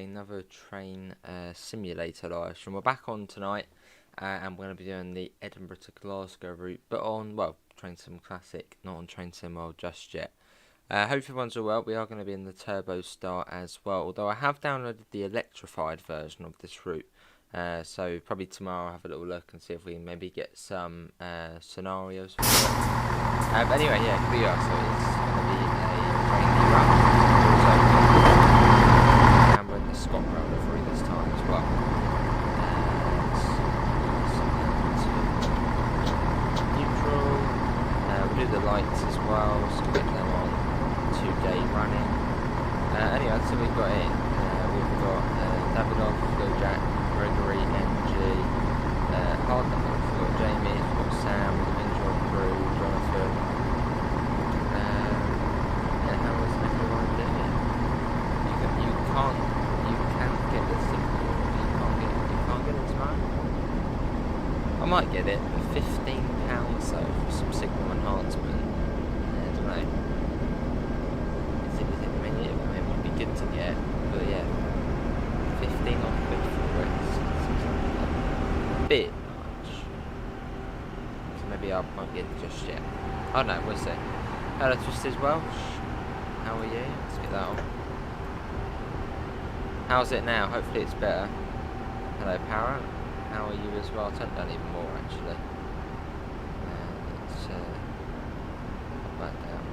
another train simulator live stream. We're back on tonight, and we're going to be doing the Edinburgh to Glasgow route, but on, well, Train Sim Classic, not on Train Sim World just yet. Hope everyone's all well. We are going to be in the Turbo Star as well, although I have downloaded the electrified version of this route. So probably tomorrow I'll have a little look and see if we can maybe get some scenarios. But anyway, yeah, here we are. So it's going to be a train run. And we're in the Scott Rail livery this time as well. Neutral. We'll do the lights as well, so we'll get them on 2-day running. Anyway, that's what we've got in. We've got Davidoff, Phil Jack, Gregory, NG, Hardner, we've got Jamie, we've got Sam, we've got Enjoy Crew, Jonathan. Yeah, how is everyone doing? You can get this thing. You can't get it tomorrow. I might get it for £15 though for some signal enhancement. I don't know. I mean, it would be good to get, but yeah, 15 off quid for it. Bit much. So maybe I won't get it just yet. I don't know, we'll see. Hello Twisted Welsh. How are you? Let's get that on. How's it now? Hopefully it's better. Hello Parrot. How are you as well? I'll turn it down even more actually. Let's pop that down.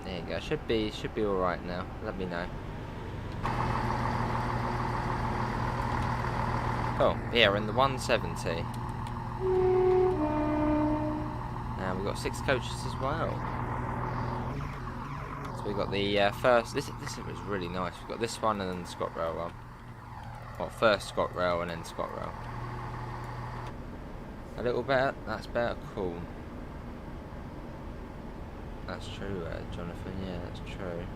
There you go. Should be alright now. Let me know. Cool. Yeah, we're in the 170. And we've got 6 coaches as well. So we've got the first. This was really nice. We've got this one and then the ScotRail one. Well, first ScotRail and then ScotRail. A little better. That's better. Cool. That's true, Jonathan. Yeah, that's true.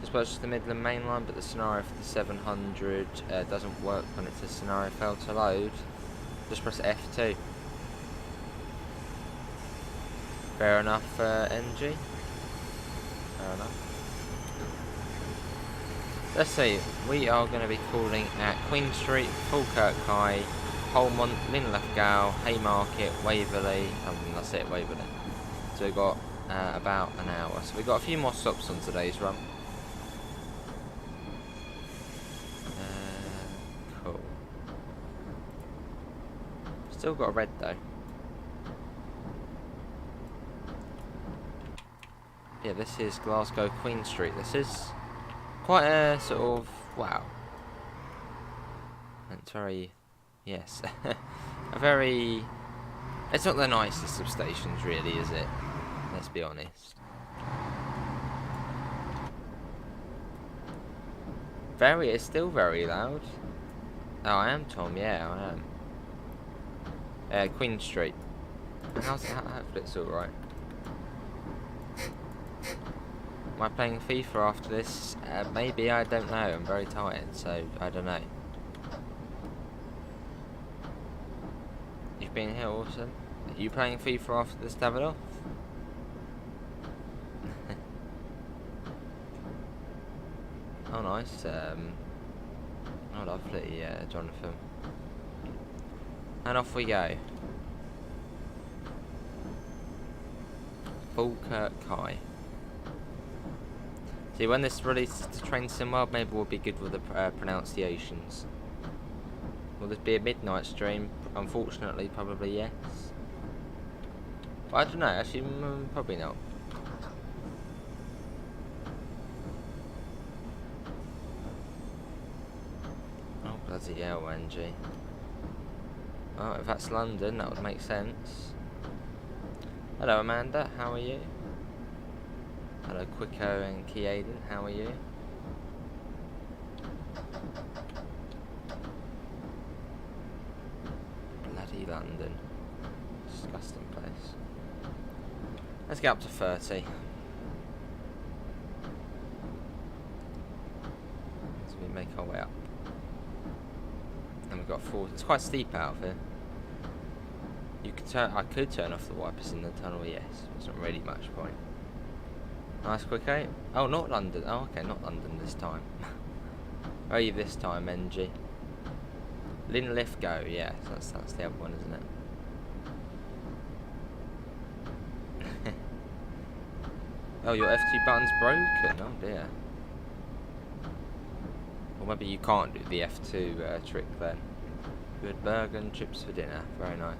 Just purchased the Midland main line, but the scenario for the 700 doesn't work when it says scenario failed to load. Just press F2. Fair enough, NG. Fair enough. Let's see, we are going to be calling at Queen Street, Falkirk High, Holmont, Linlithgow, Haymarket, Waverley, and that's it, Waverley. So we've got about an hour. So we've got a few more stops on today's run. Cool. Still got a red though. Yeah, this is Glasgow Queen Street. This is quite a sort of, wow. It's very, yes, a very, it's not the nicest of stations really, is it? Let's be honest. It's still very loud. Oh, I am Tom, yeah, I am. Queen Street. Hopefully it's alright. Am I playing FIFA after this? Maybe, I don't know. I'm very tired, so I don't know. You've been here, awesome. Are you playing FIFA after this, Davidoff? Oh, nice. Oh, lovely, Jonathan. And off we go. Falkirk High. See, when this releases to Train Sim World, maybe we'll be good with the pronunciations. Will this be a midnight stream? Unfortunately, probably yes. But I don't know, actually, probably not. Oh, bloody hell, NG. Oh, if that's London, that would make sense. Hello, Amanda, how are you? Hello, Quicko and Keaden, how are you? Bloody London. Disgusting place. Let's get up to 30. So we make our way up. And we've got 40. It's quite steep out of here. You could turn. I could turn off the wipers in the tunnel. Yes, there's not really much point. Nice quick 8. Oh, not London. Oh, okay, not London this time. Where are you this time, NG? Linlithgow, yeah, that's the other one, isn't it? Oh, your F2 button's broken. Oh dear. Or maybe you can't do the F2 trick then. Good burger and chips for dinner. Very nice.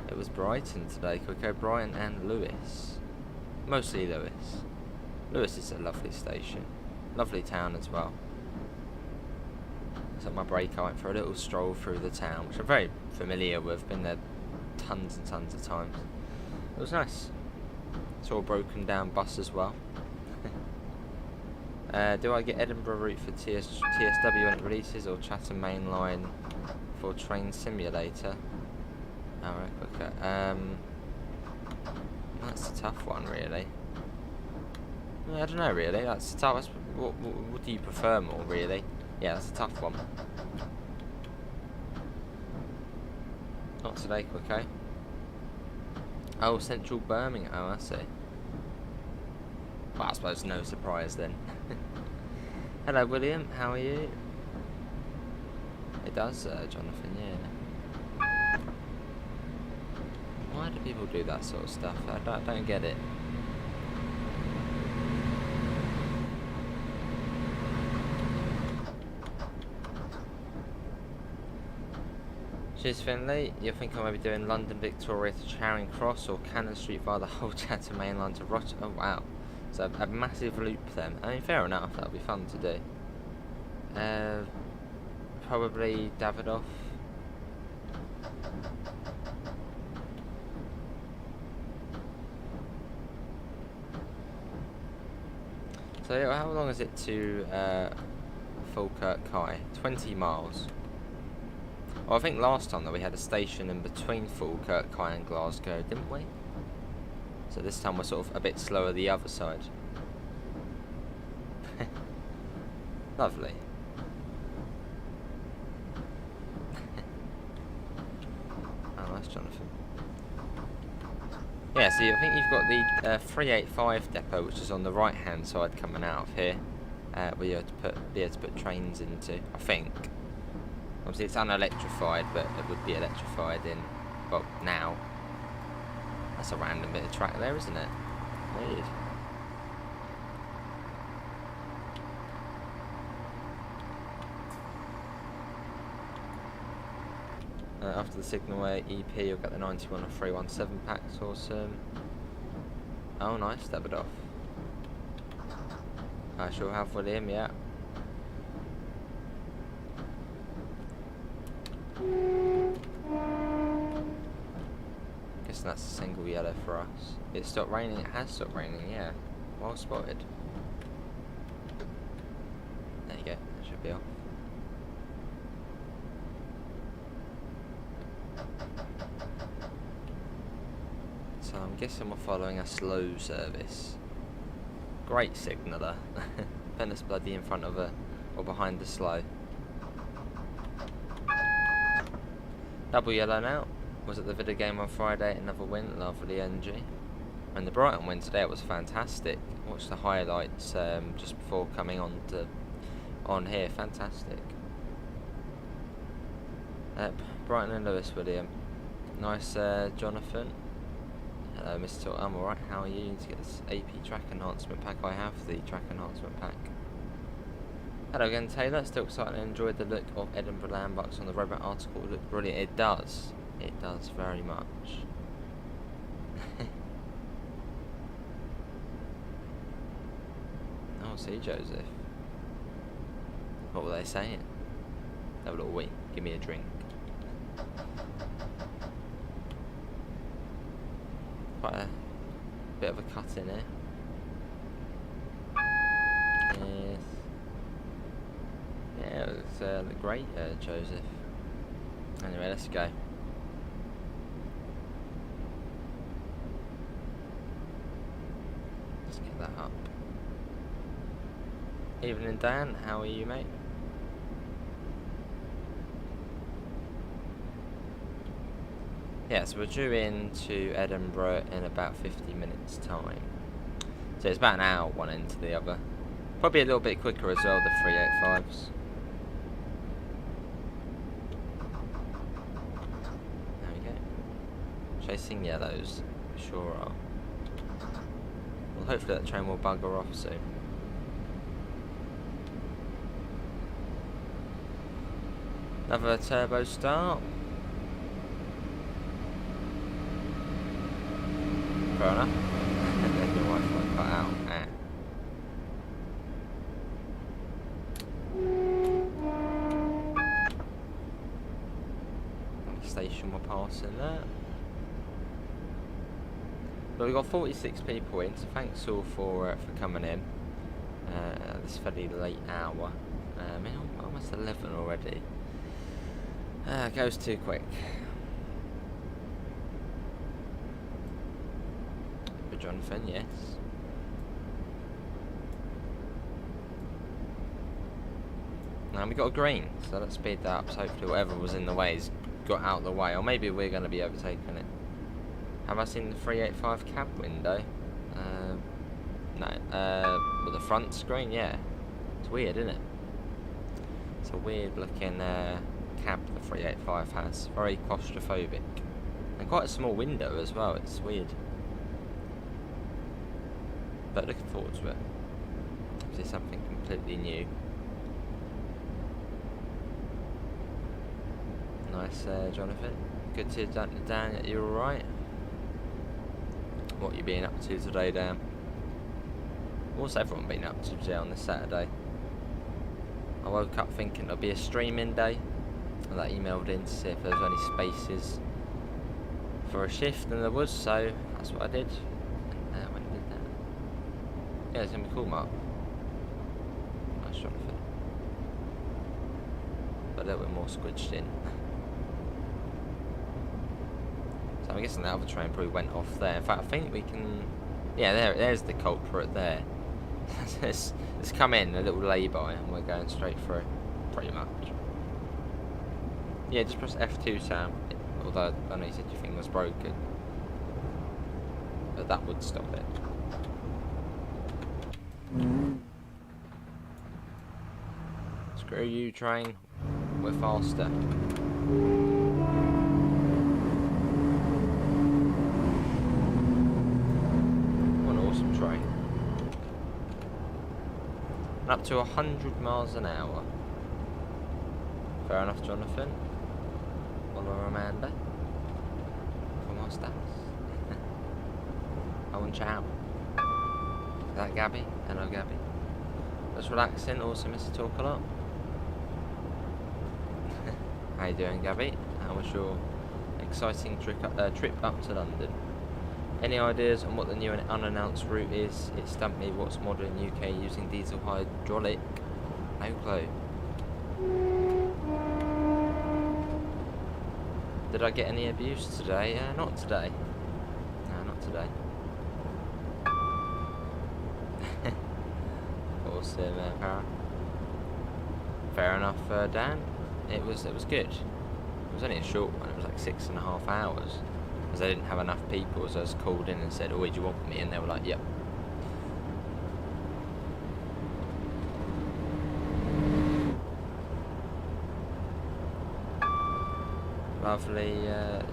It was Brighton today. Quick Brighton and Lewis. Mostly Lewis. Lewis is a lovely station. Lovely town as well. So at my break I went for a little stroll through the town, which I'm very familiar with. Been there tons and tons of times. It was nice. Saw a broken down bus as well. Do I get Edinburgh route for TSW when it releases, or Chatham Main Line for Train Simulator? Alright, quicker. That's a tough one, really. I don't know, really. That's a tough. What do you prefer more, really? Yeah, that's a tough one. Not today, quick. Oh, Central Birmingham. Oh, I see. Well, I suppose no surprise then. Hello, William. How are you? It does, Jonathan. Yeah. Why do people do that sort of stuff? I don't get it. Cheers, Finley. You think I may be doing London Victoria to Charing Cross or Cannon Street via the whole Chatham Main Line to Rochester? Oh wow. So a massive loop then. I mean, fair enough, that'll be fun to do. Probably Davidoff. So yeah, how long is it to Falkirk High? 20 miles. Well, I think last time that we had a station in between Falkirk High and Glasgow, didn't we? So this time we're sort of a bit slower the other side. Lovely. Oh, that's Jonathan. Yeah, so I think you've got the 385 depot, which is on the right hand side coming out of here, where you have to be able to put trains into, I think. Obviously it's unelectrified, but it would be electrified in, well, now. That's a random bit of track there, isn't it? Weird. After the Signalway EP, you'll get the 91 or 317 packs. Awesome. Oh, nice. Step it off. I shall have William, yeah. Guess that's a single yellow for us. It stopped raining. It has stopped raining, yeah. Well spotted. There you go. That should be off. So I'm guessing we're following a slow service. Great signaller. Venice bloody in front of her or behind the slow. Double yellow now. Was at the video game on Friday, another win, lovely NG. And the Brighton win today, it was fantastic. Watched the highlights just before coming on here, fantastic. Brighton and Lewis, William. Nice, Jonathan. Hello, Mr. I'm alright, how are you? You need to get this AP track enhancement pack. I have the track enhancement pack. Hello again, Taylor. Still excited and enjoyed the look of Edinburgh Landmarks on the robot article. It looked brilliant. It does. It does very much. Oh, see, Joseph. What were they saying? They were like, wait, give me a drink. Quite a bit of a cut in here. Yes. Yeah, it was great, Joseph. Anyway, let's go. Let's get that up. Evening, Dan. How are you, mate? Yeah, so we're due in to Edinburgh in about 50 minutes' time. So it's about an hour one end to the other. Probably a little bit quicker as well, the 385s. There we go. Chasing yellows, sure are. Well, hopefully that train will bugger off soon. Another turbo start. Fair enough. And then your Wi-Fi cut out. Station we're passing there. But we've got 46 people in, so thanks all for coming in this fairly late hour. Almost 11 already. It goes too quick. But Jonathan, yes. Now we got a green, so let's speed that up. So hopefully whatever was in the way has got out of the way, or maybe we're going to be overtaking it. Have I seen the 385 cab window? No. With the front screen, yeah. It's weird, isn't it? It's a weird looking cab the 385 has. Very claustrophobic. And quite a small window as well, it's weird. But looking forward to it. This is something completely new. Nice, Jonathan. Good to hear, Dan, you're alright. What you been up to today, Dan? What's everyone been up to today on this Saturday? I woke up thinking there'll be a streaming day, and I emailed in to see if there was any spaces for a shift, and there was, so that's what I did. When did that? Yeah, it's gonna be cool, Mark. Nice, Jonathan. But a little bit more squidged in. So I'm guessing the other train probably went off there. In fact, I think we can... Yeah, there's the culprit there. Let's come in, a little lay-by, and we're going straight through, pretty much. Yeah, just press F2, Sam. Although, I know you said your thing was broken. But that would stop it. Screw you, train. We're faster. Train. Up to 100 miles an hour. Fair enough, Jonathan. Follow Amanda. Como estas? Oh, and ciao. Is that Gabby? Hello, Gabby. Just relaxing, also miss to talk a lot. How you doing, Gabby? How was your exciting trip up to London? Any ideas on what the new and unannounced route is? It stumped me. What's modern UK using diesel hydraulic? No clue. Did I get any abuse today? Not today. No, not today. Awesome, Para. Fair enough, Dan. It was good. It was only a short one. It was like 6.5 hours. Because they didn't have enough people, so I was called in and said, "Oh, do you want me?" And they were like, "Yep." Lovely,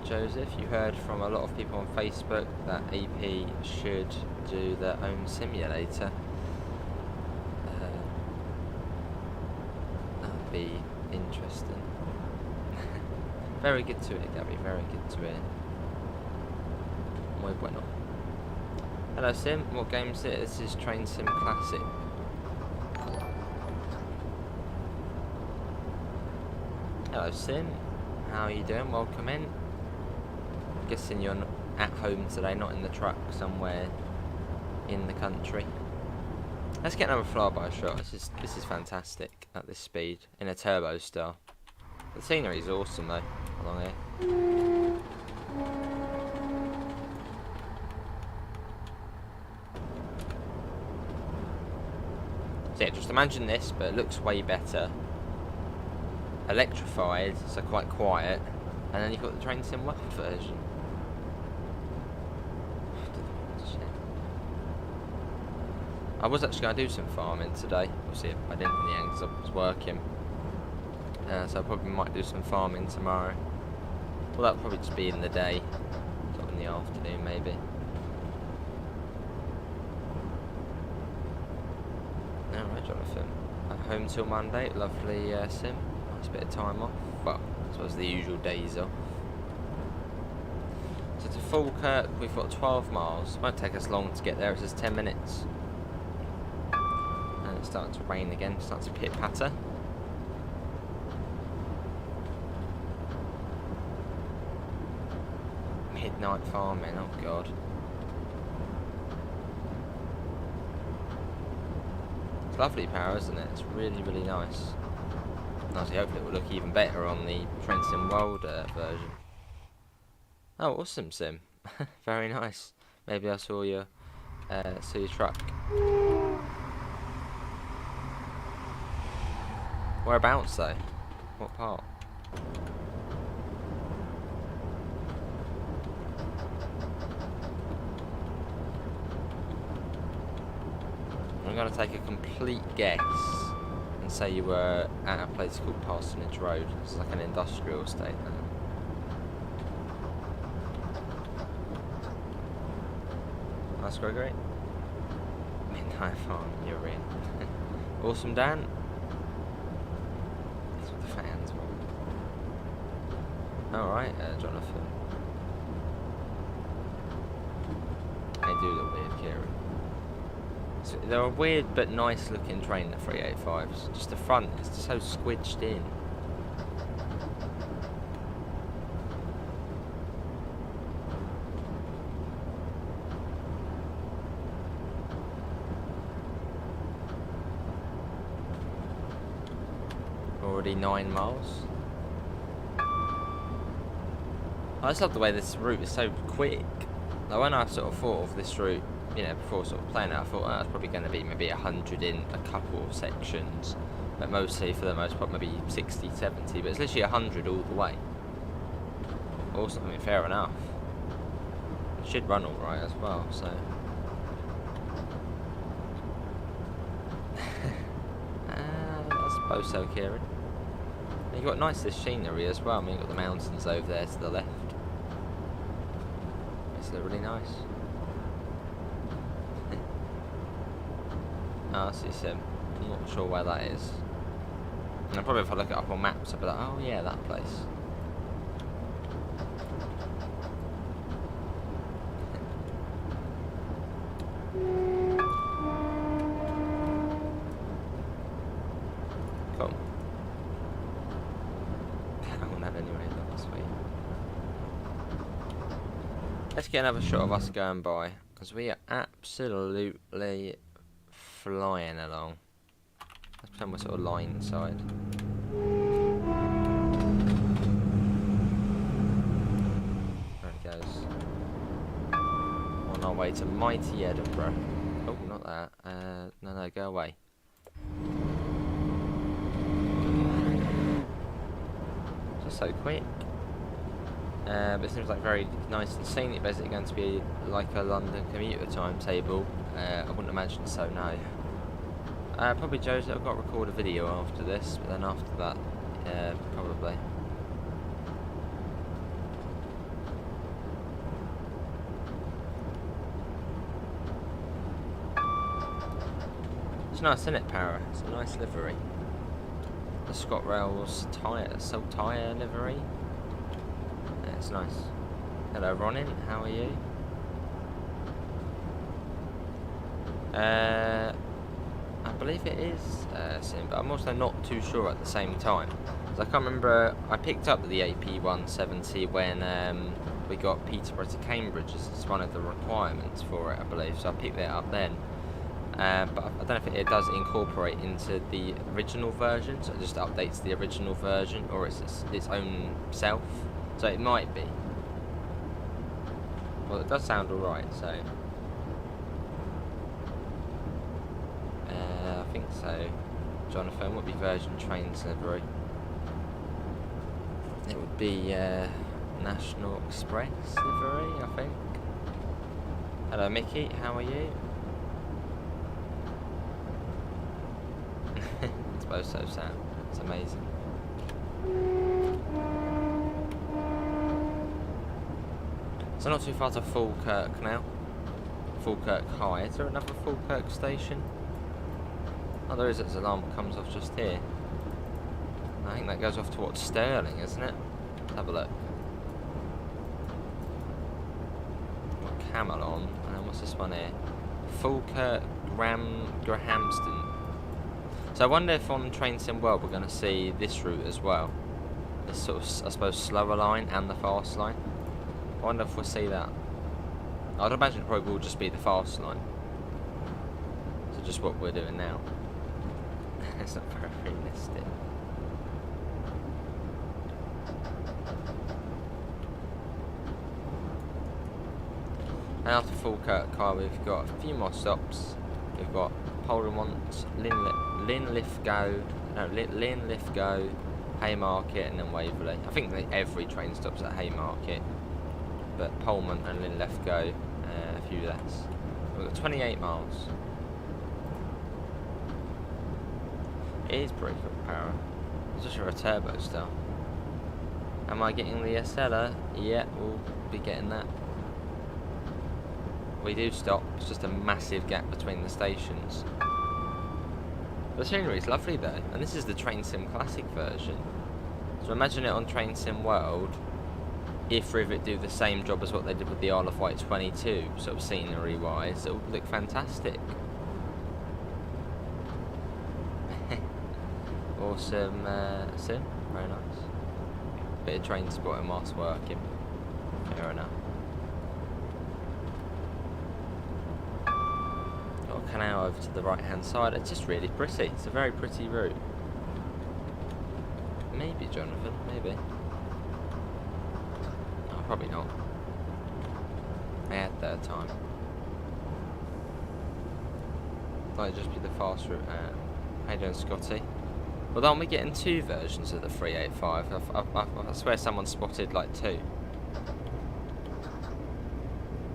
Joseph. You heard from a lot of people on Facebook that EP should do their own simulator. That would be interesting. Very good to it, Gabby. Very good to it. Muy bueno. Hello, Sim. What game is it? This is Train Sim Classic. Hello, Sim. How are you doing? Welcome in. I'm guessing you're not at home today, not in the truck somewhere in the country. Let's get another flyby shot. This is fantastic at this speed in a turbo star. The scenery is awesome though along here. So yeah, just imagine this, but it looks way better. Electrified, so quite quiet, and then you've got the Train Sim WAP version. I was actually going to do some farming today. Obviously, I didn't in the end because I was working. So I probably might do some farming tomorrow. Well, that'll probably just be in the day, sort of in the afternoon maybe. Alright, Jonathan. Home till Monday. Lovely sim. Nice bit of time off. Well, I suppose the usual days off. So to Falkirk, we've got 12 miles. Won't take us long to get there. It says 10 minutes. And it's starting to rain again. It's starting to pit-patter. Midnight farming, oh god. It's lovely power, isn't it? It's really, really nice. Obviously, hopefully it will look even better on the Train Sim World version. Oh, awesome, Sim. Very nice. Maybe I saw your truck. Whereabouts, though? What part? I'm going to take a complete guess and say you were at a place called Parsonage Road. It's like an industrial estate now. That's great. Midnight Farm, you're in. Awesome, Dan. That's what the fans want. Alright, Jonathan. They do look weird, Kieran. So they're a weird but nice looking train, the 385s. Just the front is just so squidged in. Already 9 miles. I just love the way this route is so quick. Like when I sort of thought of this route, you know, before sort of playing it, I thought that was probably going to be maybe 100 in a couple of sections, but mostly for the most part maybe 60, 70, but it's literally 100 all the way. Also, I mean, fair enough. It should run alright as well, so. I suppose so, Kieran. You've got nice scenery as well. I mean, you've got the mountains over there to the left. It's really nice. Oh, I see Sim. I'm not sure where that is. And probably if I look it up on maps, I'll be like, oh yeah, that place. Cool. I won't have anyway, that's sweet. Let's get another shot of us going by, because we are absolutely flying along. Let's pretend we're sort of line side. There it goes. On our way to mighty Edinburgh. Oh, not that. No, go away. Just so quick. But it seems like very nice and scenic. Basically going to be like a London commuter timetable. I wouldn't imagine so, no. Probably Joe's. I've got to record a video after this, but then after that, probably. It's nice, isn't it, Para? It's a nice livery. The ScotRail's tyre livery. Yeah, it's nice. Hello, Ronin. How are you? I believe it is Sim, but I'm also not too sure at the same time. So I can't remember. I picked up the AP 170 when we got Peterborough to Cambridge as one of the requirements for it, I believe. So I picked that up then. But I don't know if it does incorporate into the original version, so it just updates the original version, or it's its own self. So it might be. Well, it does sound alright, so. I think so. Jonathan, would be version trains livery. It would be National Express livery, I think. Hello, Mickey. How are you? suppose so, Sam. It's amazing. So not too far to Falkirk now. Falkirk High. Is there another Falkirk station? Oh, there is. Its alarm comes off just here. I think that goes off towards Stirling, isn't it? Let's have a look. Got Camelon, and then what's this one here? Falkirk Grahamston. So I wonder if on Train Sim World we're going to see this route as well. This sort of, I suppose, slower line and the fast line. I wonder if we'll see that. I'd imagine it probably will just be the fast line. So just what we're doing now. It's not very realistic. And after Falkirk High we've got a few more stops. We've got Poldermont, Linlithgow, Haymarket, and then Waverley. I think that every train stops at Haymarket, but Polmont and Linlithgow, a few less. We've got 28 miles. It is pretty quick power. It's just for a turbo still. Am I getting the Acela? Yeah, we'll be getting that. We do stop. It's just a massive gap between the stations. The scenery is lovely though, and this is the Train Sim Classic version. So imagine it on Train Sim World if Rivet do the same job as what they did with the Isle of Wight 22, sort of scenery wise. It would look fantastic. Awesome sim, very nice. Bit of train spotting whilst working. Fair enough. Got a canal over to the right hand side. It's just really pretty. It's a very pretty route. Maybe Jonathan, maybe. Oh, probably not. I had third time. Might just be the fast route. How you doing, Scotty? Well, aren't we getting two versions of the 385? I swear someone spotted like two.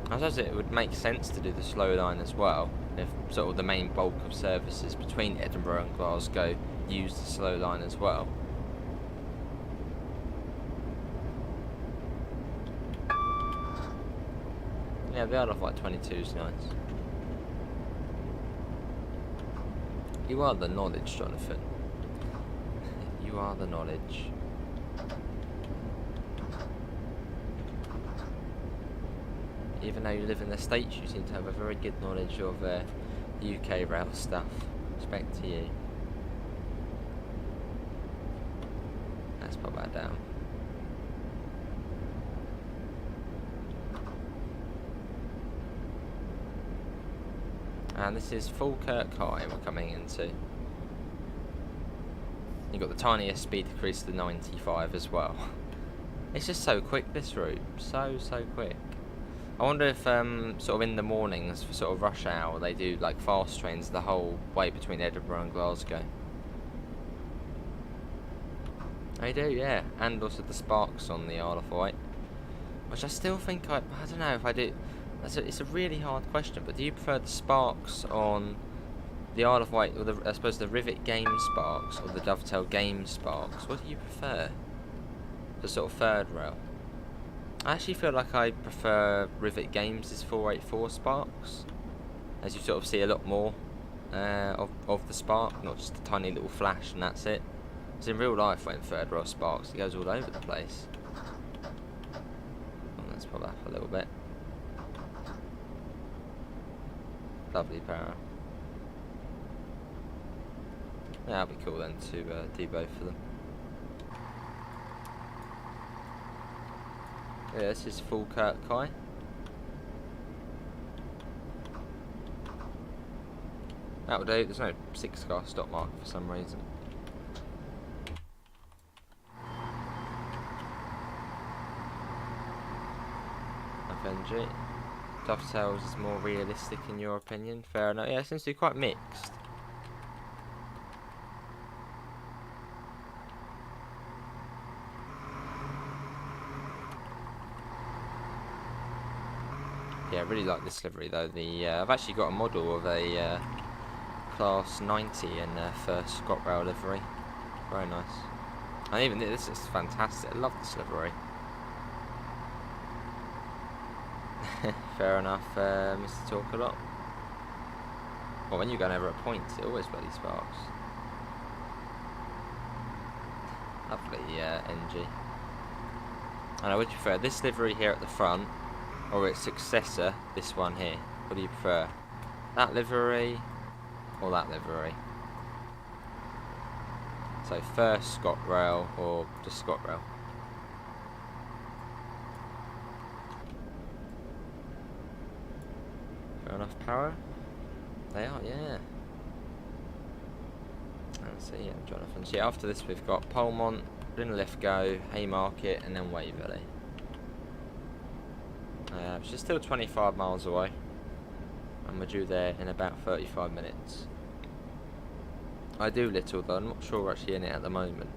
I suppose it would make sense to do the slow line as well, if sort of the main bulk of services between Edinburgh and Glasgow use the slow line as well. Yeah, the Isle of Wight 22 is nice. You are the knowledge, Jonathan. You are the knowledge. Even though you live in the States, you seem to have a very good knowledge of UK rail stuff. Respect to you. Let's pop that down. And this is Falkirk High we're coming into. You've got the tiniest speed decrease to 95 as well. It's just so quick, this route. So quick. I wonder if sort of in the mornings for sort of rush hour they do like fast trains the whole way between Edinburgh and Glasgow. They do, yeah. And also the Sparks on the Isle of Wight. Which I still think I don't know if I do. It's a really hard question, but do you prefer the Sparks on the Isle of Wight, or I suppose the Rivet Game Sparks, or the Dovetail Game Sparks? What do you prefer? The sort of third rail. I actually feel like I prefer Rivet Games' 484 Sparks, as you sort of see a lot more of the Spark, not just a tiny little flash and that's it. Because in real life, when third rail Sparks, it goes all over the place. Well, let's pop that for a little bit. Lovely power. Yeah, that'd be cool then to do both of them. Yeah, this is Falkirk High. That'll do. There's no 6-car stop mark for some reason. FNG. Dovetails is more realistic in your opinion. Fair enough. Yeah, it seems to be quite mixed. Yeah, I really like this livery though. I've actually got a model of a class 90 in first ScotRail livery. Very nice. And even this is fantastic. I love this livery. Fair enough, Mr. Talk a lot. Well, when you're going over a point, it always bloody sparks. Lovely NG. And I would prefer this livery here at the front, or its successor, this one here. What do you prefer? That livery, or that livery? So first ScotRail, or just ScotRail? Fair enough power? They are, yeah. Let's see, yeah, Jonathan. So yeah, after this we've got Polmont, Lithgow, Haymarket, and then Waverley. Which is still 25 miles away. And we're due there in about 35 minutes. I do little though, I'm not sure we're actually in it at the moment.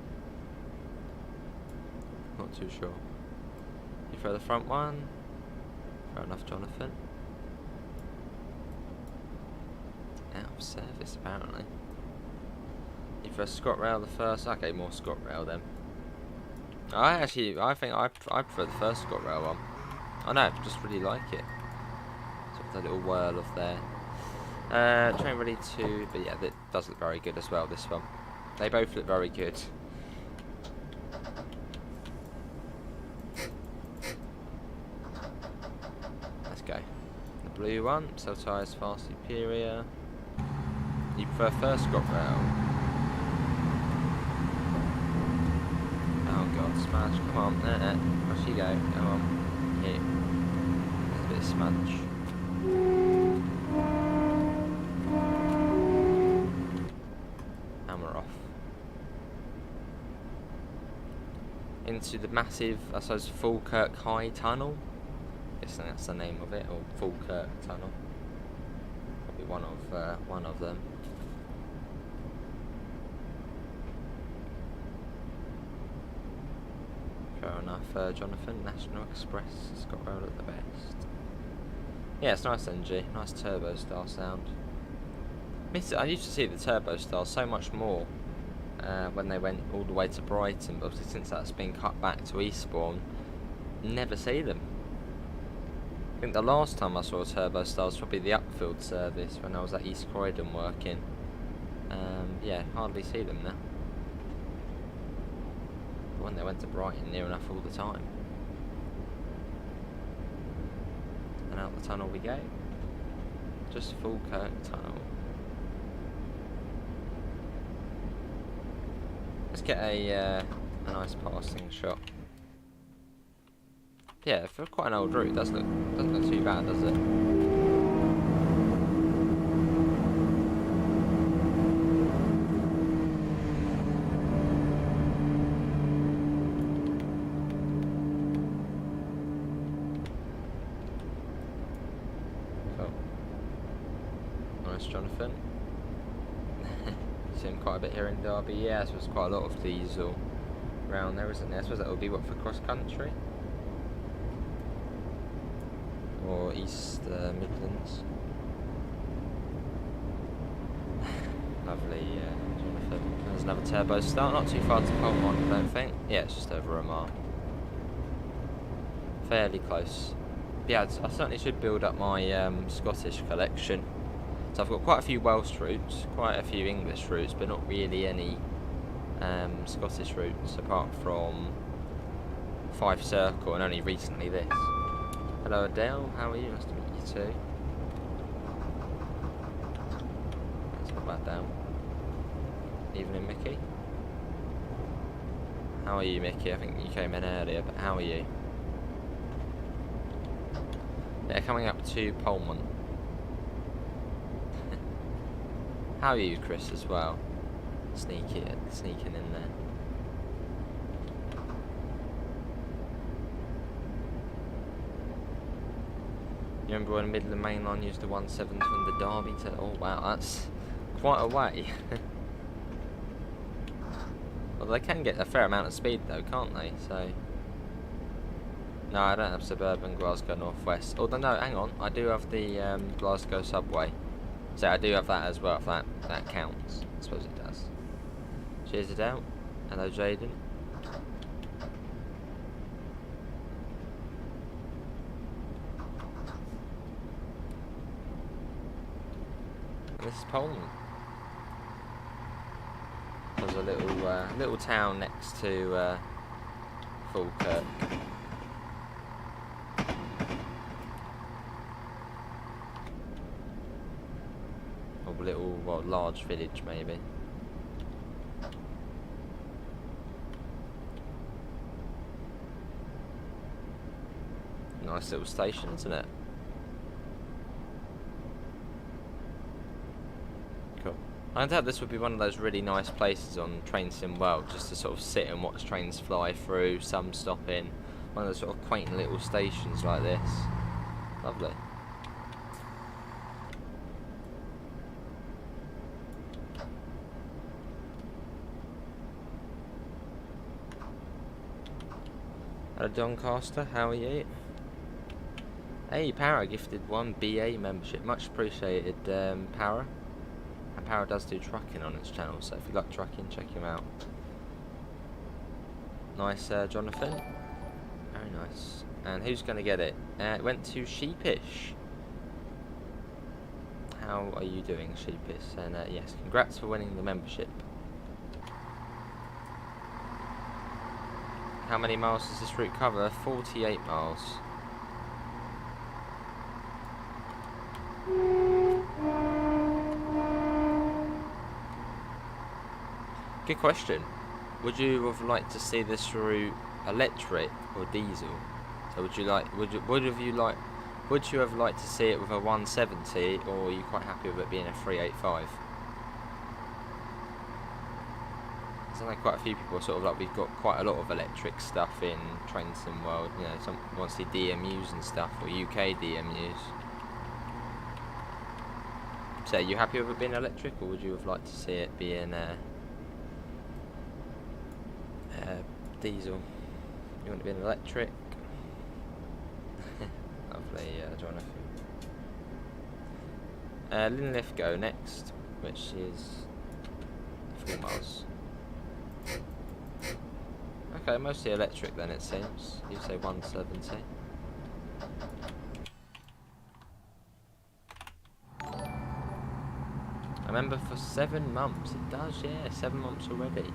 Not too sure. You throw the front one? Fair enough, Jonathan. Out of service apparently. You throw ScotRail the first, okay, more ScotRail then. I think I prefer the first ScotRail one. I know, just really like it. Sort of that little whirl of there. Train ready to, but yeah, that does look very good as well, this one. They both look very good. Let's go. The blue one, cell tyres far superior. You prefer first ScotRail? Oh god, smudge, come on, where she go? Come on, here. There's a bit of smudge. And we're off. Into the massive, I suppose, Falkirk High Tunnel. I guess that's the name of it, or Falkirk Tunnel. Probably one of them. Fair enough, Jonathan. National Express ScotRail at the best. Yeah, it's nice NG, nice turbo style sound. I used to see the turbo style so much more when they went all the way to Brighton, but obviously since that's been cut back to Eastbourne, never see them. I think the last time I saw a turbo style was probably the Upfield service when I was at East Croydon working. Yeah, hardly see them now. When they went to Brighton, near enough all the time. And out the tunnel we go. Just Falkirk Tunnel. Let's get a nice passing shot. Yeah, for quite an old route, doesn't look too bad, does it? Jonathan. Seen quite a bit here in Derby. Yeah, I suppose quite a lot of diesel around there, isn't there? I suppose that would be what, for cross country? Or East Midlands. Lovely, Jonathan. There's another turbo start, not too far to Polmont, I don't think. Yeah, it's just over a mile. Fairly close. But yeah, I certainly should build up my Scottish collection. So I've got quite a few Welsh routes, quite a few English routes, but not really any Scottish routes apart from Fife Circle and only recently this. Hello Adele, how are you? Nice to meet you too. Let's put that down. Evening Mickey. How are you Mickey? I think you came in earlier, but how are you? Yeah, coming up to Polmont. How are you, Chris, as well? Sneaking in there. You remember when Midland Main Line used the 1.7 from the Derby to... Oh, wow, that's quite a way. Well, they can get a fair amount of speed, though, can't they? So... No, I don't have suburban Glasgow North West. Although, no, hang on. I do have the Glasgow subway. So I do have that as well, if that counts. I suppose it does. Cheers it out. Hello, Jaden. And this is Poland. There's a little town next to Falkirk. Or little, well, large village maybe. Nice little station, isn't it? Cool. I doubt this would be one of those really nice places on Train Sim World, just to sort of sit and watch trains fly through, some stopping. One of those sort of quaint little stations like this. Lovely. Hello Doncaster, how are you? Hey, Para gifted 1 BA membership. Much appreciated, Para. And Para does do trucking on his channel, so if you like trucking, check him out. Nice, Jonathan. Very nice. And who's going to get it? It went to Sheepish. How are you doing, Sheepish? And yes, congrats for winning the membership. How many miles does this route cover? 48 miles. Good question. Would you have liked to see this route electric or diesel? So would you have liked to see it with a 170, or are you quite happy with it being a 385? I know quite a few people are sort of like, we've got quite a lot of electric stuff in Train Sim World. You know, some want to see DMUs and stuff, or UK DMUs. So are you happy with it being electric, or would you have liked to see it being diesel? You want it being electric? Lovely, Jonathan. Linlithgow next, which is 4 miles. Okay, mostly electric then, it seems. You say 170. I remember for 7 months. It does, yeah, 7 months already.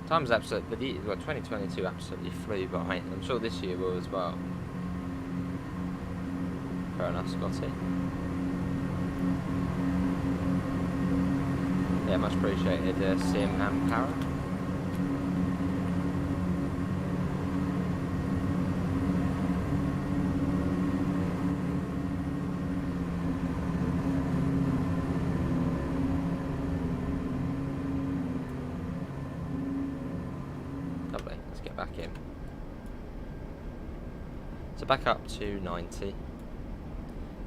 Time's absolutely, well, 2022 absolutely flew by. I'm sure this year will as well. Fair enough, Scotty. Yeah, much appreciated, Sim and Para. Lovely, let's get back in. So back up to 90.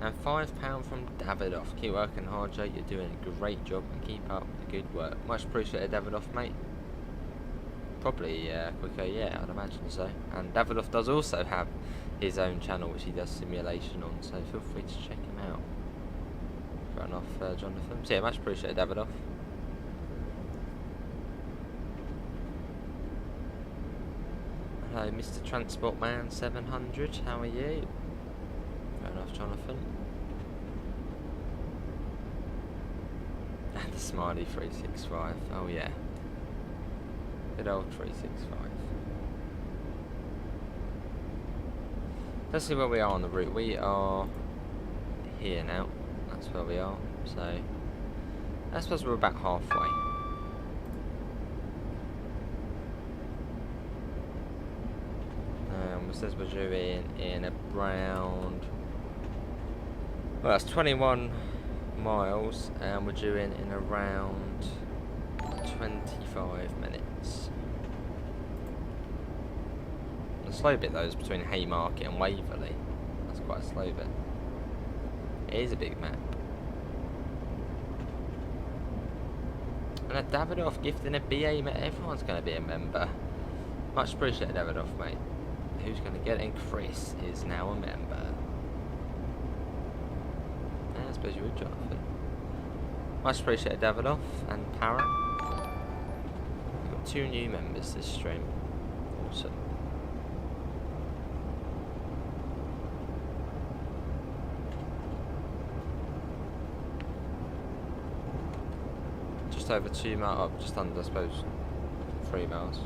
And £5 from Davidoff. Keep working hard, Jake. You're doing a great job, and keep up the good work. Much appreciated, Davidoff, mate. Probably quicker, yeah, I'd imagine so. And Davidoff does also have his own channel, which he does simulation on, so feel free to check him out. Fair enough, Jonathan. So yeah, much appreciated, Davidoff. Hello, Mr. Transport Man 700. How are you? Fair enough, Jonathan. And the Smiley 365. Oh yeah. Good old 365. Let's see where we are on the route. We are here now. That's where we are. So I suppose we're about halfway. It says we're doing in around, well, that's 21 miles, and we're doing in around 25 minutes. The slow bit though is between Haymarket and Waverley. That's quite a slow bit. It is a big map. And a Davidoff gifting a BA, mate. Everyone's going to be a member. Much appreciated, Davidoff, mate. Who's going to get it? And Chris is now a member. I suppose you would, Jonathan. Much appreciated, Davidoff and Parrot. We've got 2 new members this stream. Awesome. Just over 2 miles up, just under, I suppose, 3 miles.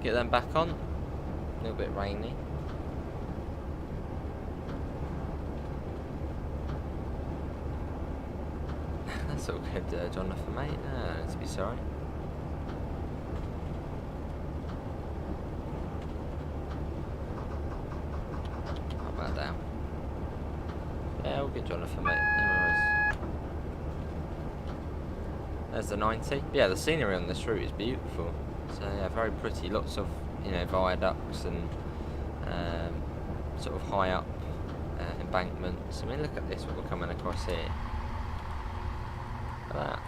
Get them back on. A little bit rainy. That's all good, Jonathan, mate. No need to be sorry. Not bad down. Yeah, all good, Jonathan, mate. No worries. There's the 90. Yeah, the scenery on this route is beautiful. So yeah, very pretty. Lots of, you know, viaducts and sort of high up embankments. I mean, look at this, what we're coming across here. Look at that.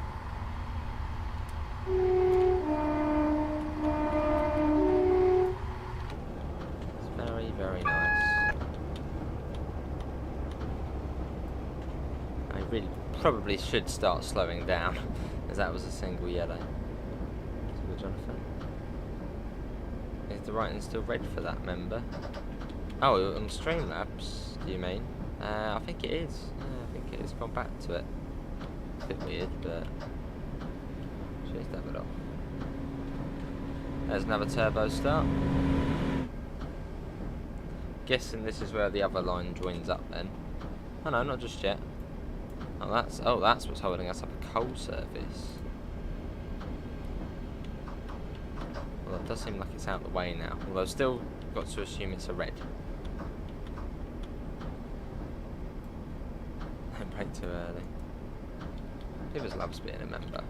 It's very, very nice. I really probably should start slowing down, as that was a single yellow. That's good, Jonathan. Is the writing still red for that member? Oh, on Streamlabs, do you mean? I think it is. Yeah, I think it has gone back to it. It's a bit weird, but cheers, Davidoff. There's another turbo start. Guessing this is where the other line joins up then. Oh no, not just yet. Oh, that's what's holding us up, a coal service. Well, it does seem like it's out of the way now. Although I've still got to assume it's a red. Don't break too early. Pivers loves being a member.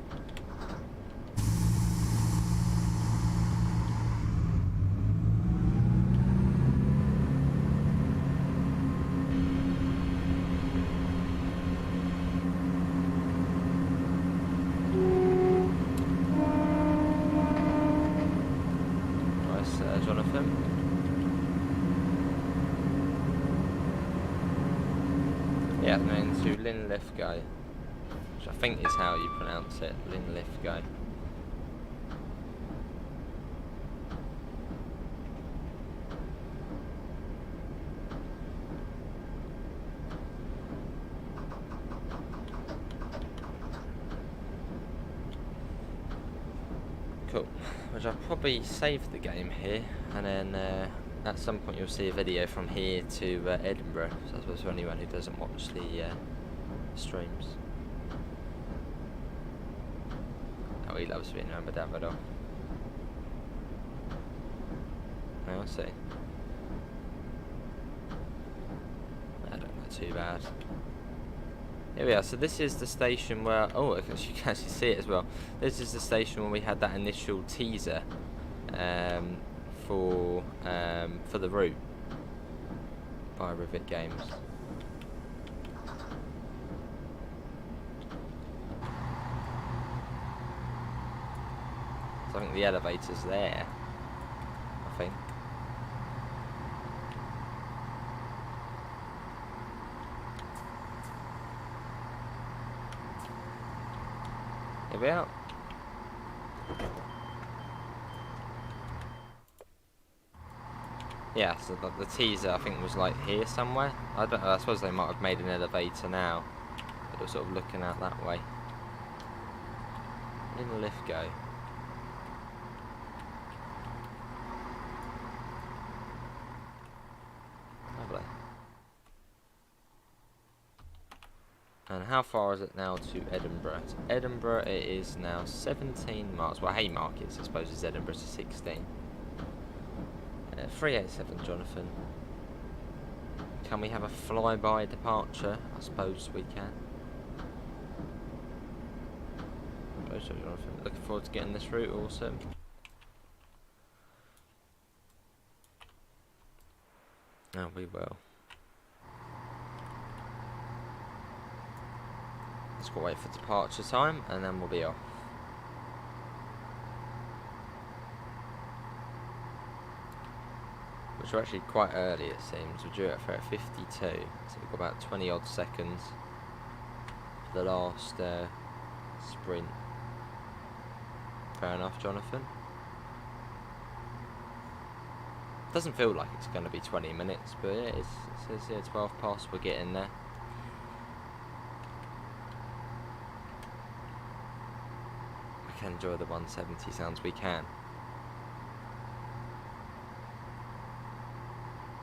Jonathan. Yeah, and then to Linlithgow, which I think is how you pronounce it, Linlithgow. Cool. Which I'll probably save the game here, and then at some point you'll see a video from here to Edinburgh. So I suppose for anyone who doesn't watch the streams. Oh, he loves being remembered, Davidoff. I'll see. I don't know too bad. Here we are. So this is the station where, oh, you can actually see it as well. This is the station where we had that initial teaser for the route by Rivet Games. So I think the elevator's there, I think. Here we are. Yeah, so the teaser I think was like here somewhere. I don't know, I suppose they might have made an elevator now. But we're sort of looking out that way. Linlithgow. Lovely. And how far is it now to Edinburgh? To Edinburgh it is now 17 miles. Well, Haymarket I suppose is Edinburgh to 16. 387, Jonathan. Can we have a flyby departure? I suppose we can. Jonathan. Looking forward to getting this route, awesome. Oh, we will. Let's go wait for departure time and then we'll be off. Which are actually quite early it seems. We're due at 52, so we've got about 20 odd seconds the last sprint. Fair enough, Jonathan. Doesn't feel like it's going to be 20 minutes, but yeah, it says here 12 past, we're getting there. We can enjoy the 170 sounds, we can.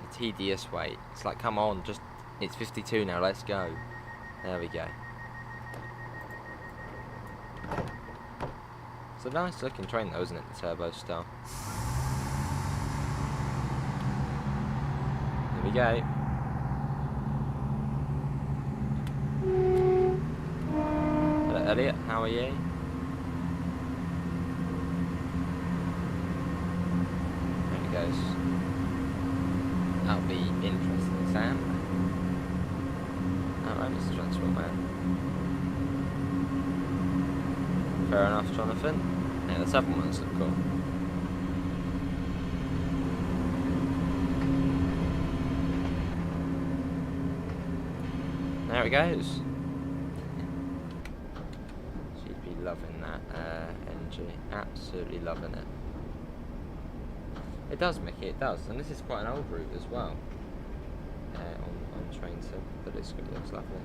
The tedious wait, it's like, come on, just, it's 52 now, let's go. There we go. It's a nice looking train though, isn't it, the Turbo Star? Here we go. Hello Elliot, how are you? There he goes. That'll be interesting, Sam. Alright, Mr. Transport Man. Fair enough, Jonathan. Yeah, the 7 ones look cool. There it goes. She'd be loving that NG. Absolutely loving it. It does, Mickey, it does. And this is quite an old route as well. On train sim, but it looks lovely.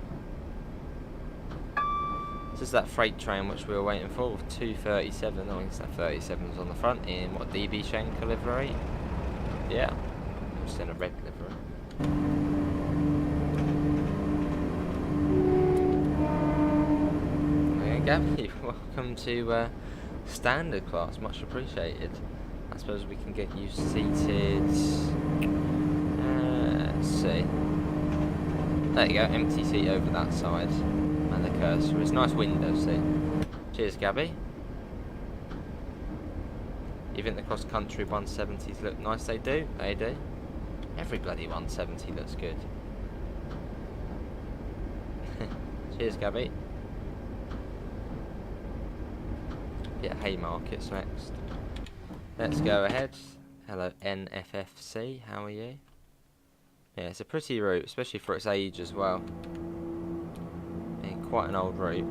This is that freight train which we were waiting for with 237. I think that 37's on the front in what, DB Schenker livery? Yeah, just in a red livery. Okay, Gabby, welcome to standard class, much appreciated. I suppose we can get you seated. Let's see. There you go, empty seat over that side. And the cursor is nice window seat. Cheers, Gabby. You think the cross country 170s look nice? They do, they do. Every bloody 170 looks good. Cheers, Gabby. Yeah, Haymarket's next. Let's go ahead. Hello, NFFC. How are you? Yeah, it's a pretty route, especially for its age as well. Yeah, quite an old route.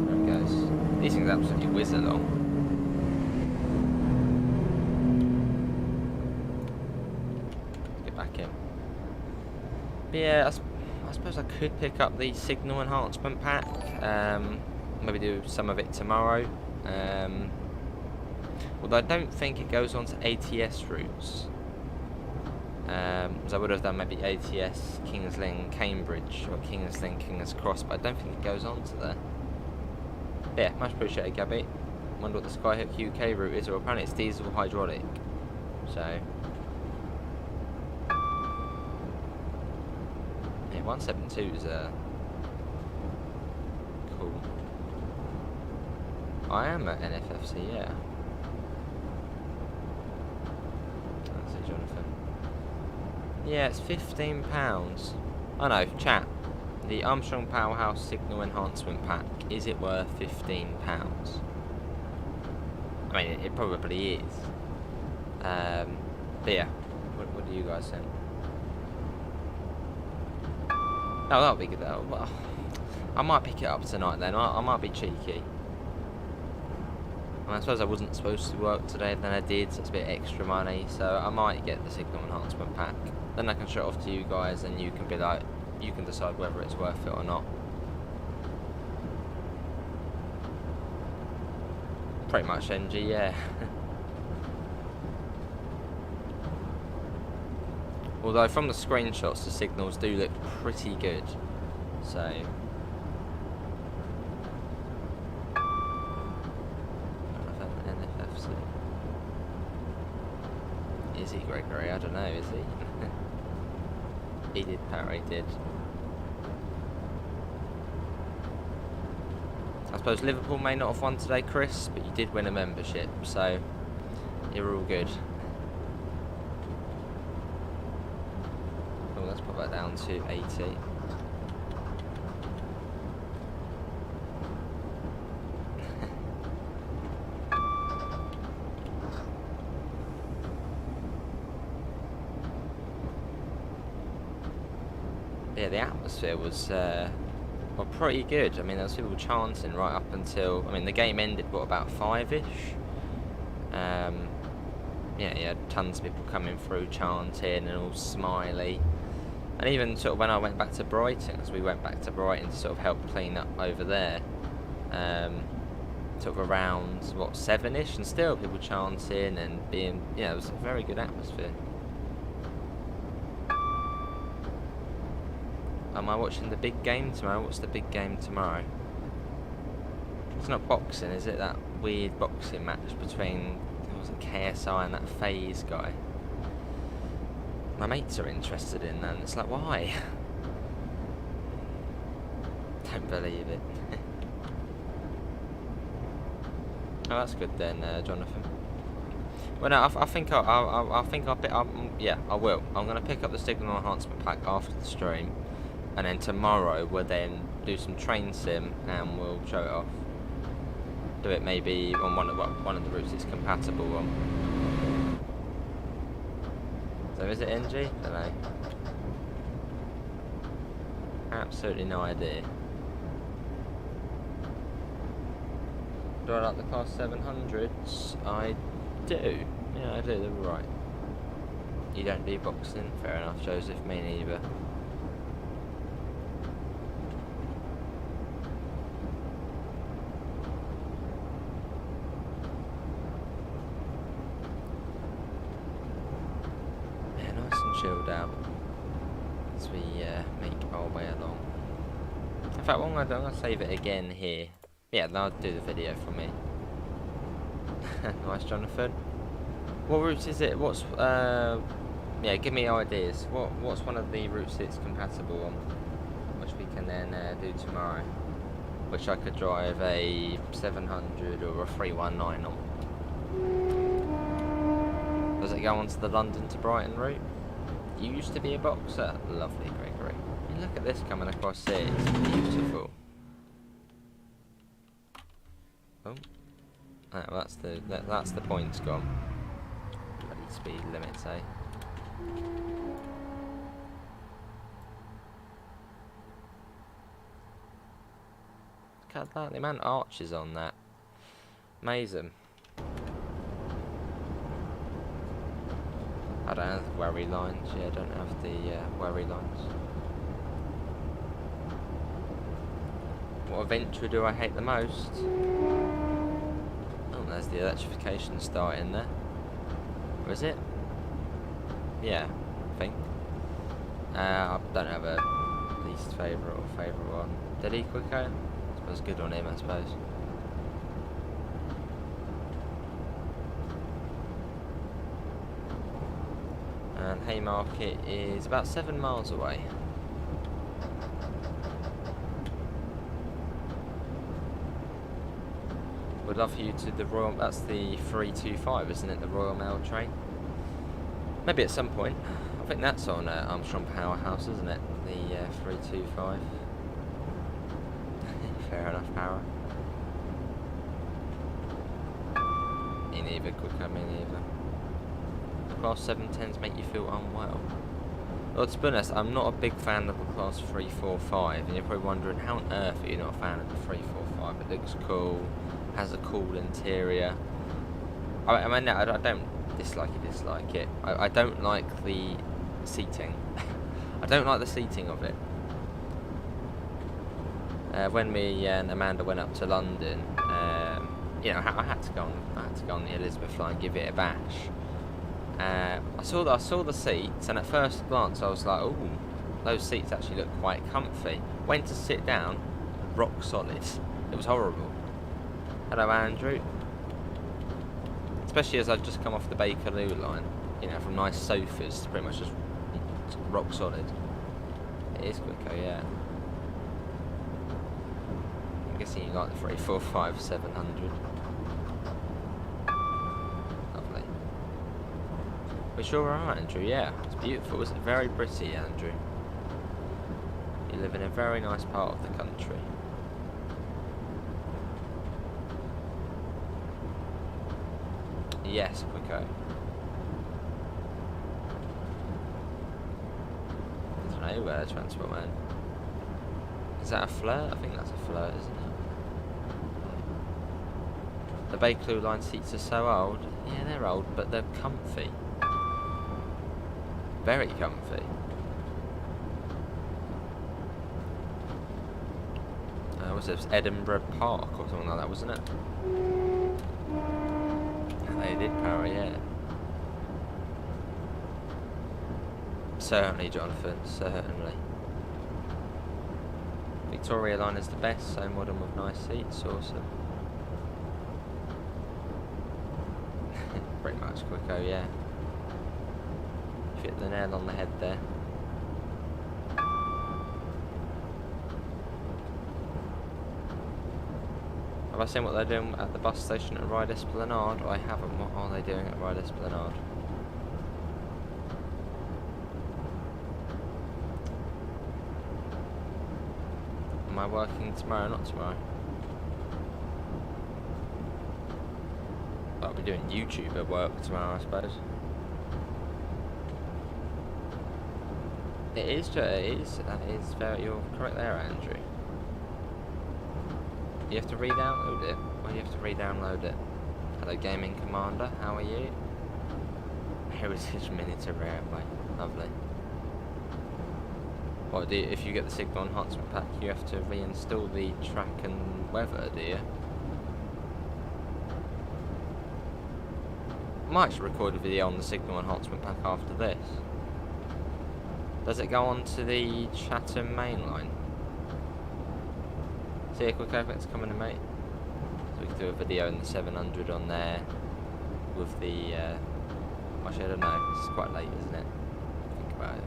There it goes. These things absolutely whiz along. Let's get back in. But yeah, I suppose I could pick up the signal enhancement pack. Maybe do some of it tomorrow. Although I don't think it goes on to ATS routes. As I would have done maybe ATS Kings Lynn Cambridge or Kings Lynn King's Cross, but I don't think it goes on to there. But yeah, much appreciated, Gabby. Wonder what the Skyhook UK route is, or apparently it's diesel hydraulic. So. 172 is cool. I am at NFFC, yeah. That's it, Jonathan. Yeah, it's £15. Oh no, chat. The Armstrong Powerhouse Signal Enhancement Pack, is it worth £15? I mean, it probably is. But yeah, what do you guys think? Oh, that'll be good though. Well, I might pick it up tonight then. I might be cheeky. I suppose I wasn't supposed to work today, then I did, so it's a bit extra money. So I might get the Signal Enhancement Pack. Then I can show it off to you guys and you can be like, you can decide whether it's worth it or not. Pretty much NG, yeah. Although from the screenshots, the signals do look pretty good. So. NFFC. Is he Gregory? I don't know, is he? He did, Parry did. I suppose Liverpool may not have won today, Chris, but you did win a membership, so you're all good. Let's put that down to 80. yeah, the atmosphere was well, pretty good. I mean, there was people chanting right up until, I mean, the game ended, what, about 5-ish? Yeah, you had tons of people coming through chanting and all smiley. And even sort of when I went back to Brighton, because we went back to Brighton to sort of help clean up over there, sort of around, what, 7-ish, and still people chanting and being, yeah, it was a very good atmosphere. Am I watching the big game tomorrow? What's the big game tomorrow? It's not boxing, is it? That weird boxing match between, was it KSI and that FaZe guy? My mates are interested in that, and it's like, why? Don't believe it. Oh, that's good then, Jonathan. Well, no, I think yeah, I will. I'm gonna pick up the signal enhancement pack after the stream, and then tomorrow we'll then do some train sim and we'll show it off. Do it maybe on one of the routes it's compatible on. So is it NG? Don't know. Absolutely no idea. Do I like the class 700s? I do. Yeah, I do. They're right. You don't do boxing? Fair enough, Joseph. Me neither. Yeah, nice and chilled out as we make our way along. In fact, what I'm going to save it again here. Yeah, they'll do the video for me. Nice, Jonathan. What routes is it? What's yeah, give me ideas. What's one of the routes it's compatible on, which we can then do tomorrow, which I could drive a 700 or a 319 on. Does it go onto the London to Brighton route? You used to be a boxer. Lovely, Gregory. I mean, look at this coming across here. It's beautiful. Oh, that's the points gone. Bloody speed limits, eh? Look at that, the amount of arches on that. Amazing. I don't have the worry lines. Yeah, I don't have the worry lines. What adventure do I hate the most? Oh, there's the electrification starting there. Or is it? Yeah, I think. I don't have a least favourite or favourite one. Did he quick out? I suppose good on him, I suppose. And Haymarket is about 7 miles away. Would love for you to the Royal. That's the 325, isn't it? The Royal Mail train. Maybe at some point. I think that's on Armstrong Powerhouse, isn't it? The 325. Fair enough, power. Me neither, quicker, me neither. Class 710s make you feel unwell. Well, to be honest, I'm not a big fan of the Class 345, and you're probably wondering how on earth are you not a fan of the 345? It looks cool, has a cool interior. I mean, I don't dislike it. I don't like the seating. I don't like the seating of it. When me and Amanda went up to London, you know, I had to go on the Elizabeth line, give it a bash. I saw the seats, and at first glance I was like, "Ooh, those seats actually look quite comfy." Went to sit down, rock solid. It was horrible. Hello, Andrew. Especially as I've just come off the Bakerloo line, you know, from nice sofas to pretty much just rock solid. It is quicker, yeah. I'm guessing you like the 345 700. Lovely. We sure are, Andrew. Yeah, it's beautiful. It's very pretty, Andrew. You live in a very nice part of the country. Yes, Quico. I don't know, new transport man. Is that a flirt? I think that's a flirt, isn't it? The Bakerloo line seats are so old. Yeah, they're old, but they're comfy. Very comfy. Was it Edinburgh Park or something like that, wasn't it? They did power, yeah. Certainly, Jonathan, certainly. Victoria line is the best, so modern with nice seats, awesome. Pretty much Quicko, yeah. Hit the nail on the head there. Have I seen what they're doing at the bus station at Ryde Esplanade? I haven't. What are they doing at Ryde Esplanade? Am I working tomorrow? Not tomorrow. I'll be doing YouTube at work tomorrow, I suppose. It is. That is very. You're correct there, Andrew. You have to re-download it. Why do you have to re-download it? Hello, Gaming Commander. How are you? Heritage Miniature Railway. Lovely. What do you, if you get the Signal Enhancement Pack, you have to reinstall the track and weather, do you? I might just record a video on the Signal Enhancement Pack after this. Does it go on to the Chatham main line? See a quick open's coming in, mate. So we can do a video in the 700 on there with the actually I don't know, it's quite late, isn't it? Think about it.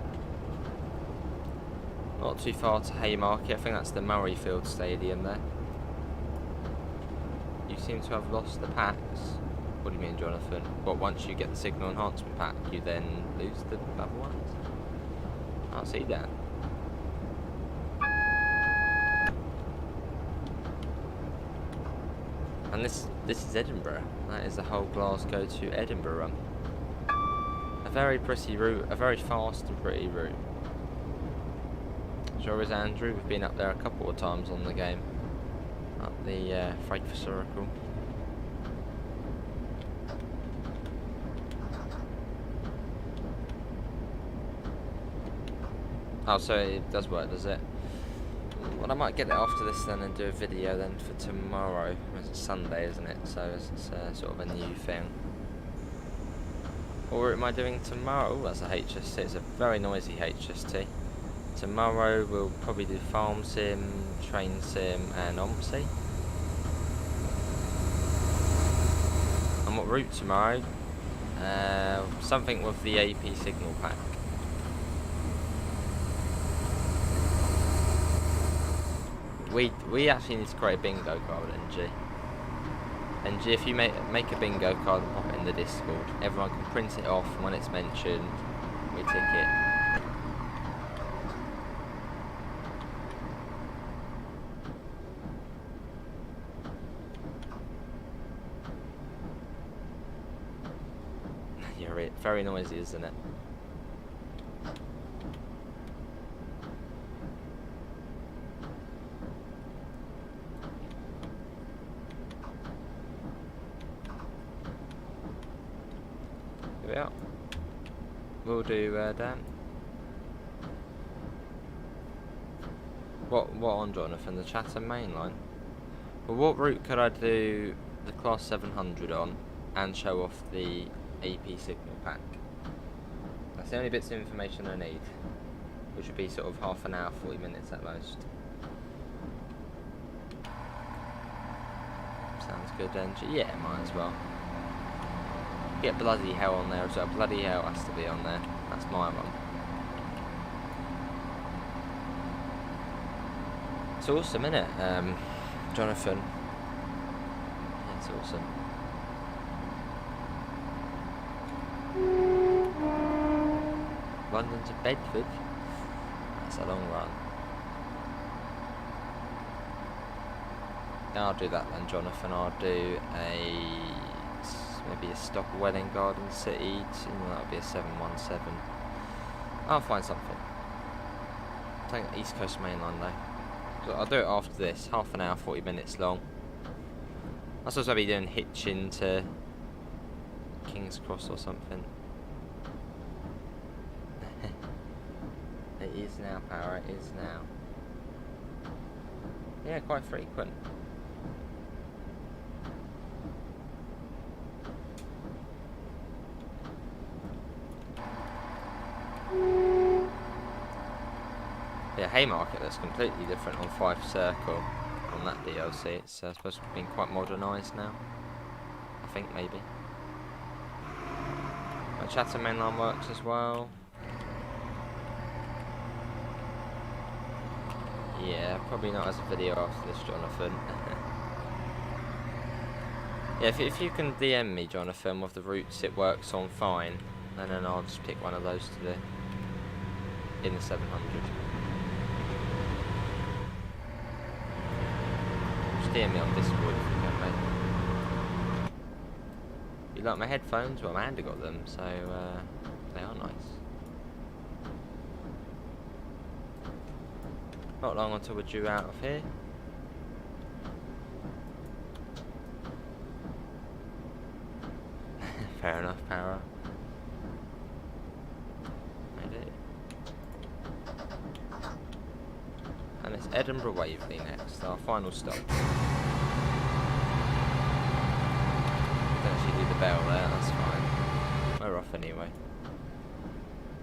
Not too far to Haymarket, I think that's the Murrayfield Stadium there. You seem to have lost the packs. What do you mean, Jonathan? What, once you get the Signal Enhancement Pack, you then lose the other ones? I'll see that. And this is Edinburgh. That is the whole Glasgow to Edinburgh run. A very pretty route, a very fast and pretty route. Sure is, Andrew. We've been up there a couple of times on the game. Up the Frankfurt Circle. Oh, so it does work, does it? Well, I might get it after this then and do a video then for tomorrow. It's Sunday, isn't it? So it's sort of a new thing. Or am I doing tomorrow? Oh, that's a HST. It's a very noisy HST. Tomorrow we'll probably do Farm Sim, Train Sim and OMSI. And what route tomorrow? Something with the AP signal pack. We actually need to create a bingo card, NG. NG, if you make a bingo card and pop it in the Discord, everyone can print it off, and when it's mentioned, we tick it. You're very noisy, isn't it? Yeah, we'll do Dan. What on, Jonathan? The Chatham main line? Well, what route could I do the Class 700 on and show off the AP signal pack? That's the only bits of information I need, which would be sort of half an hour, 40 minutes at most. Sounds good, NG. Yeah, might as well. Get Bloody Hell on there as well. Bloody Hell has to be on there. That's my one. It's awesome, isn't it, Jonathan? Yeah, it's awesome. London to Bedford. That's a long run. I'll do that then, Jonathan. I'll do maybe a stop at Welling Garden City. That'll be a 717. I'll find something. Take the East Coast Main Line though. So I'll do it after this. Half an hour, 40 minutes long. I suppose I'll be doing Hitchin to King's Cross or something. It is now, Power. It is now. Yeah, quite frequent. Yeah, Haymarket looks completely different on Fife Circle on that DLC. It's supposed to have been quite modernised now. I think, maybe. My Chatham Mainline works as well. Yeah, probably not as a video after this, Jonathan. Yeah, if you can DM me, Jonathan, with the routes it works on, fine. And then I'll just pick one of those to do in the 700. Just DM me on Discord if you can, mate. You like my headphones? Well, Amanda got them, so they are nice. Not long until we're due out of here. Fair enough, Power. Made it. And it's Edinburgh Waverley next, our final stop. Don't actually do the bell there, that's fine. We're off anyway.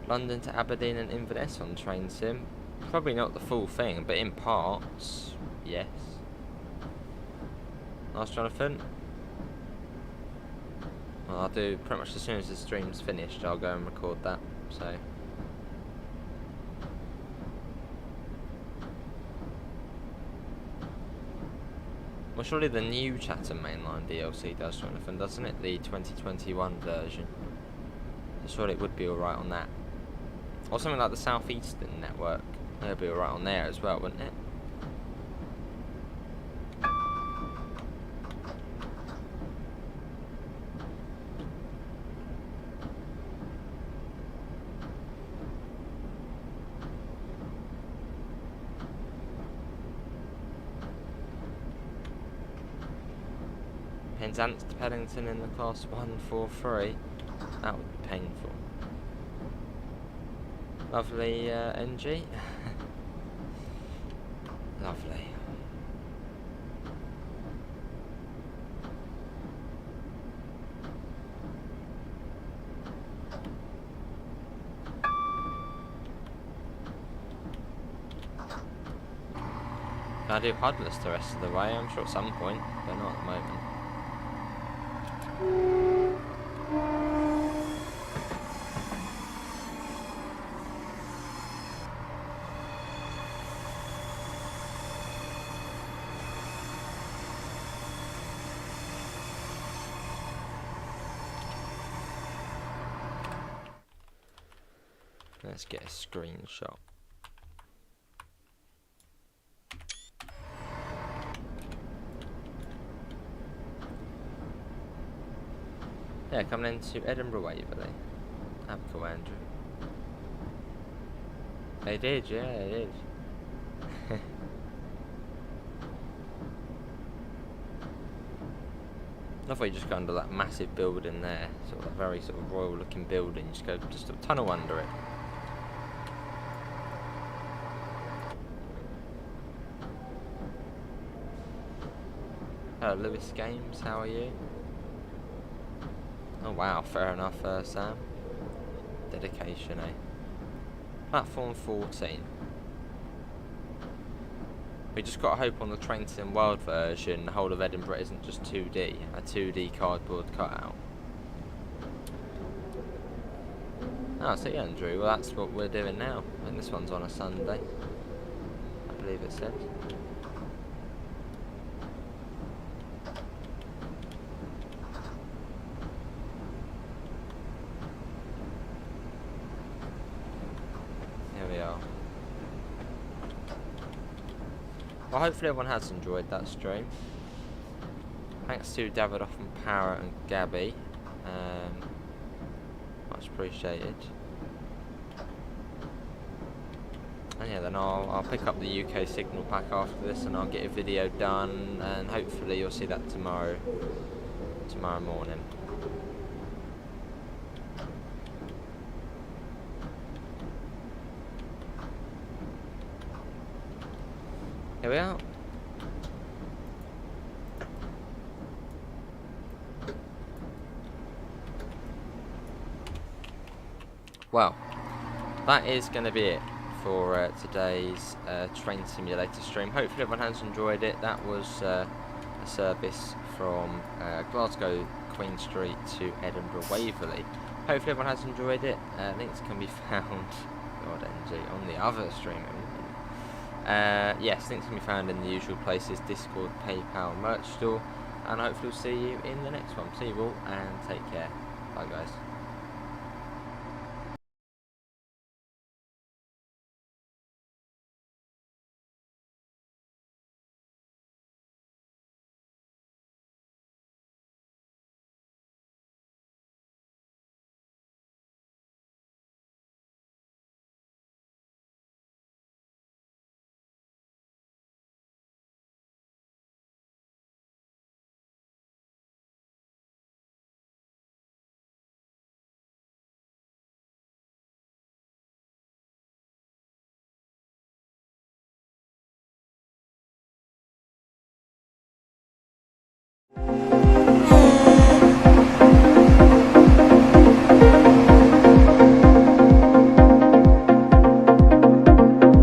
London to Aberdeen and Inverness on train sim. Probably not the full thing, but in parts, yes. Nice, Jonathan. Well, I'll do pretty much as soon as the stream's finished, I'll go and record that, so. Well, surely the new Chatham Mainline DLC does, Jonathan, doesn't it? The 2021 version. So surely it would be alright on that. Or something like the South Eastern network. It'll be alright on there as well, wouldn't it? Penzance to Paddington in the class 143. That would be painful. Lovely NG. Lovely. I do Hudless the rest of the way, I'm sure at some point, but not at the moment. Let's get a screenshot. Yeah, coming into Edinburgh Waverley. Have a cool, Andrew. They did, yeah, they did. I thought you just go under that massive building there, sort of that very sort of royal looking building, just go just a tunnel under it. Hello Lewis Games, how are you? Oh wow, fair enough, Sam. Dedication, eh? Platform 14. We just got to hope on the Train Sim World version the whole of Edinburgh isn't just 2D, a 2D cardboard cutout. Oh, so yeah, Andrew, well that's what we're doing now. I think this one's on a Sunday, I believe it said. Well, hopefully everyone has enjoyed that stream. Thanks to Davidoff and Power and Gabby. Much appreciated. And yeah, then I'll pick up the UK signal pack after this, and I'll get a video done, and hopefully you'll see that tomorrow morning. Here we are. Well, that is going to be it for today's train simulator stream. Hopefully everyone has enjoyed it. That was a service from Glasgow Queen Street to Edinburgh Waverley. Hopefully everyone has enjoyed it. Links can be found on the other streaming. Yes, links can be found in the usual places: Discord, PayPal, merch store, and hopefully we'll see you in the next one. See you all and take care. Bye guys.